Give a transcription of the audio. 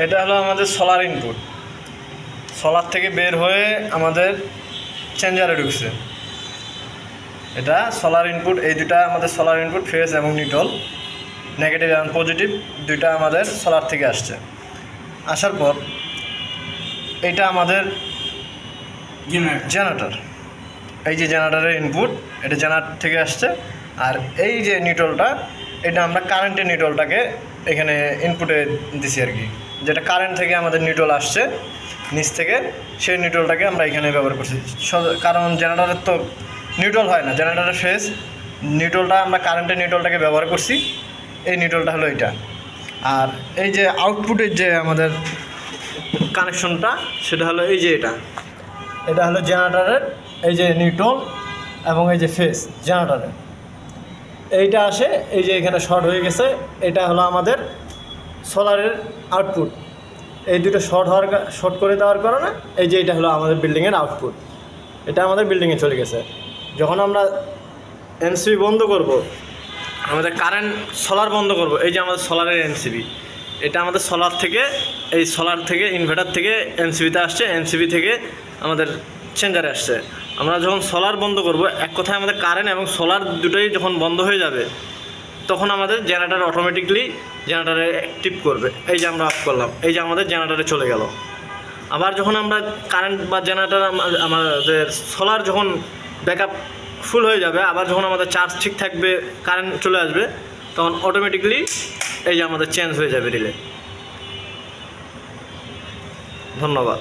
এটা হলো আমাদের সোলার ইনপুট, সোলার থেকে বের হয়ে আমাদের চেঞ্জারে ঢুকছে। এটা সোলার ইনপুট, এই দুটা আমাদের সোলার ইনপুট, ফেজ এবং নিউট্রাল, নেগেটিভ এবং পজিটিভ দুইটা আমাদের সোলার থেকে আসছে। আসার পর এটা আমাদের জেনারেটর, এই যে জেনারেটরের ইনপুট, এটা জেনারেটর থেকে আসছে। আর এই যে নিউট্রালটা, এটা আমরা কারেন্টের নিউট্রালটাকে এখানে ইনপুটে দিছি আর কি, যেটা কারেন্ট থেকে আমাদের নিউট্রাল আসছে নিচ থেকে, সেই নিউট্রালটাকে আমরা এখানে ব্যবহার করছি। কারণ জেনারেটরের তো নিউট্রাল হয় না, জেনারেটরের ফেজ নিউট্রালটা আমরা কারেন্টের নিউট্রালটাকে ব্যবহার করছি। এই নিউট্রালটা হলো এটা। আর এই যে আউটপুটের যে আমাদের কানেকশনটা, সেটা হলো এই যে এটা হলো জেনারেটরের এই যে নিউট্রাল এবং এই যে ফেজ জেনারেটরের, এইটা আসে এই যে এখানে শর্ট হয়ে গেছে, এটা হলো আমাদের সোলারের আউটপুট। এই দুটো শর্ট করে দেওয়ার কারণে এই যে এটা হলো আমাদের বিল্ডিংয়ের আউটপুট, এটা আমাদের বিল্ডিংয়ে চলে গেছে। যখন আমরা এনসিবি বন্ধ করব, আমাদের কারেন্ট সোলার বন্ধ করব, এই যে আমাদের সোলারের এনসিবি, এটা আমাদের সোলার থেকে, এই সোলার থেকে ইনভার্টার থেকে এনসিবিতে আসছে, এনসিবি থেকে আমাদের চেঞ্জারে আসছে। আমরা যখন সোলার বন্ধ করব, এক কথায় আমাদের কারেন্ট এবং সোলার দুটোই যখন বন্ধ হয়ে যাবে, তখন আমাদের জেনারেটর অটোমেটিকলি জেনারেটরে অ্যাক্টিভ করবে। এই যে আমরা অফ করলাম, এই যে আমাদের জেনারেটরে চলে গেল। আবার যখন আমরা কারেন্ট বা জেনারেটর, আমাদের সোলার যখন ব্যাকআপ ফুল হয়ে যাবে, আবার যখন আমাদের চার্জ ঠিক থাকবে, কারেন্ট চলে আসবে, তখন অটোমেটিকলি এই যে আমাদের চেঞ্জ হয়ে যাবে রিলে। ধন্যবাদ।